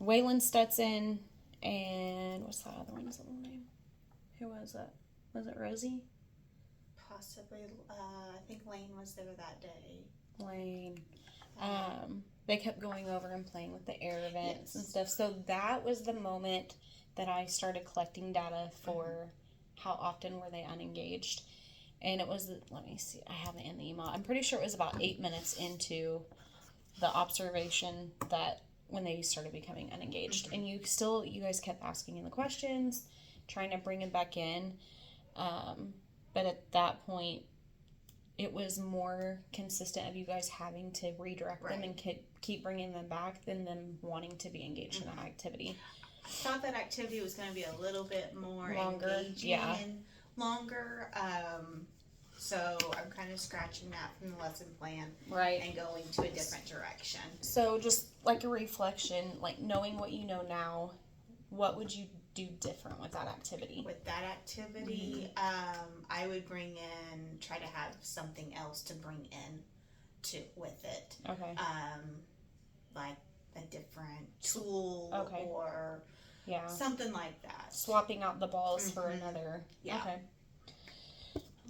Waylon Stetson, and what's that other one's little name? Who was it? Was it Rosie? Possibly. I think Lane was there that day. Lane. They kept going over and playing with the air vents and stuff. So that was the moment that I started collecting data for how often were they unengaged. And it was, let me see, I have it in the email. I'm pretty sure it was about 8 minutes into the observation that when they started becoming unengaged. And you guys kept asking in the questions, trying to bring them back in. But at that point, it was more consistent of you guys having to redirect them and keep bringing them back than them wanting to be engaged in that activity. I thought that activity was going to be a little bit more engaging and longer. So I'm kind of scratching that from the lesson plan and going to a different direction. So just like a reflection, like knowing what you know now, what would you do different with that activity? With that activity, I would try to have something else to bring in with it. Okay. Like a different tool or something like that. Swapping out the balls for another. Yeah.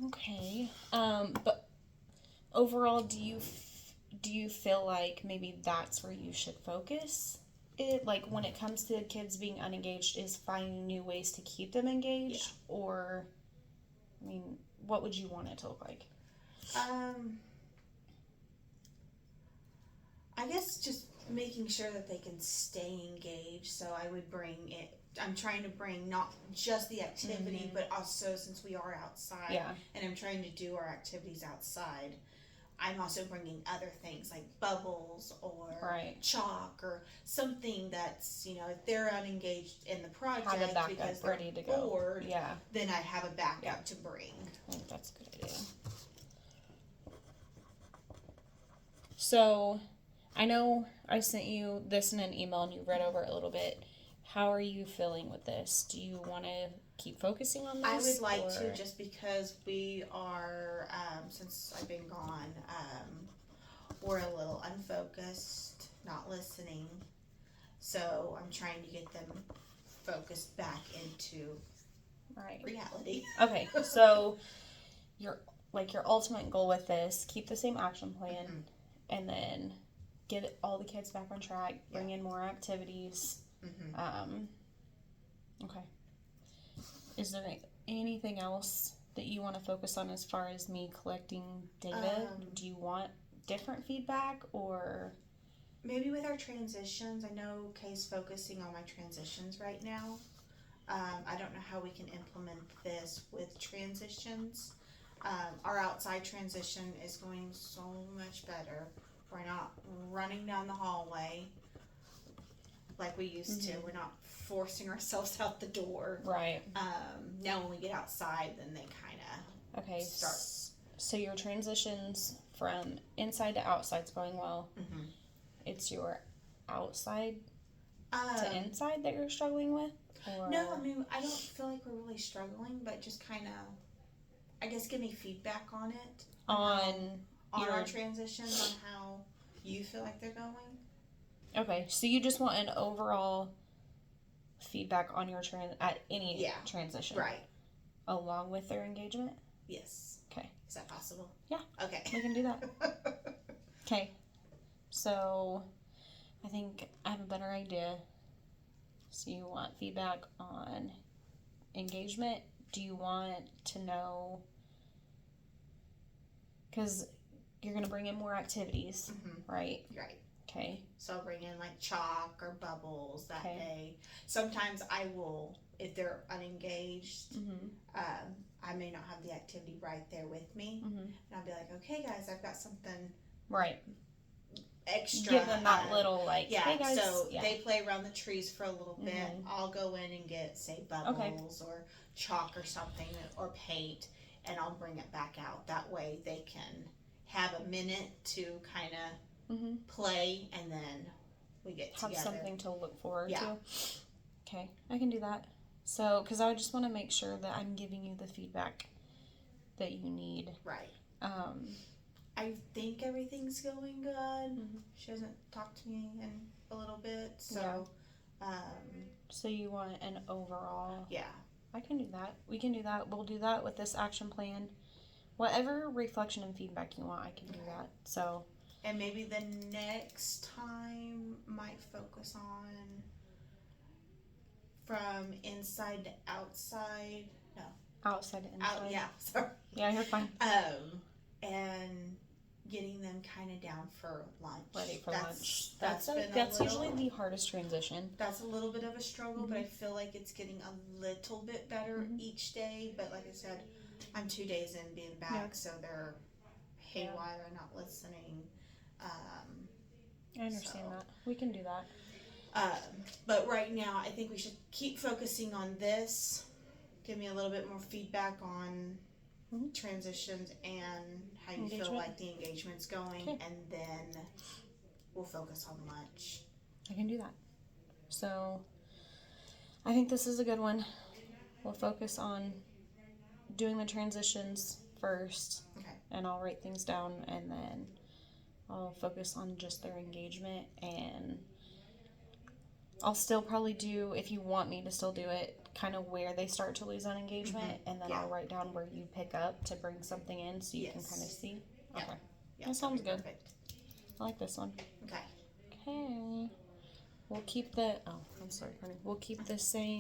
Okay. But overall, do you feel like maybe that's where you should focus? Like when it comes to kids being unengaged, is finding new ways to keep them engaged, or, I mean, what would you want it to look like? I guess just making sure that they can stay engaged. So I would I'm trying to bring not just the activity, but also, since we are outside and I'm trying to do our activities outside, I'm also bringing other things like bubbles or chalk or something that's, if they're unengaged in the project because they're ready to bored, then I have a backup to bring. I think that's a good idea. So, I know I sent you this in an email and you read over it a little bit. How are you feeling with this? Do you want to keep focusing on this? I would like to, just because we are, since I've been gone, we're a little unfocused, not listening. So I'm trying to get them focused back into reality. Okay, so your ultimate goal with this, keep the same action plan, and then get all the kids back on track, bring in more activities. Okay. Is there anything else that you want to focus on as far as me collecting data? Do you want different feedback, or? Maybe with our transitions. I know Kay's focusing on my transitions right now. I don't know how we can implement this with transitions. Our outside transition is going so much better. We're not running down the hallway like we used to. We're not forcing ourselves out the door. Right. Now when we get outside, then they kind of start. So your transitions from inside to outside's going well. It's your outside to inside that you're struggling with? Or? No, I mean, I don't feel like we're really struggling, but just kind of, I guess, give me feedback on it. On our transitions, on how you feel like they're going. Okay, so you just want an overall feedback on your at any transition, right? Along with their engagement. Yes. Okay. Is that possible? Yeah. Okay. We can do that. Okay. So, I think I have a better idea. So you want feedback on engagement? Do you want to know? Because you're going to bring in more activities, right? Right. Okay. So I'll bring in like chalk or bubbles that day. Sometimes I will, if they're unengaged, I may not have the activity right there with me. And I'll be like, okay guys, I've got something extra. Give them that little hey guys. So they play around the trees for a little bit. I'll go in and get, say, bubbles or chalk or something, or paint, and I'll bring it back out. That way they can have a minute to kind of play, and then we get together. Have something to look forward to. Okay, I can do that. So, because I just want to make sure that I'm giving you the feedback that you need. Right. I think everything's going good. She hasn't talked to me in a little bit, so So you want an overall? Yeah. I can do that. We can do that. We'll do that with this action plan. Whatever reflection and feedback you want, I can do that. So. And maybe the next time might focus on from inside to outside. No. Outside to inside. Yeah, sorry. Yeah, you're fine. And getting them kind of down for lunch. Ready for lunch. That's little, usually the hardest transition. That's a little bit of a struggle, but I feel like it's getting a little bit better each day. But like I said, I'm 2 days in being back, so they're haywire, not listening. I understand that. We can do that. But right now, I think we should keep focusing on this. Give me a little bit more feedback on transitions and how you feel like the engagement's going, and then we'll focus on lunch. I can do that. So I think this is a good one. We'll focus on doing the transitions first, and I'll write things down, and then I'll focus on just their engagement, and I'll still probably do, if you want me to still do it, kind of where they start to lose on engagement, and then I'll write down where you pick up to bring something in so you can kind of see. Okay. That sounds good. Perfect. I like this one. Okay. Okay. We'll keep the, I'm sorry, honey. We'll keep the same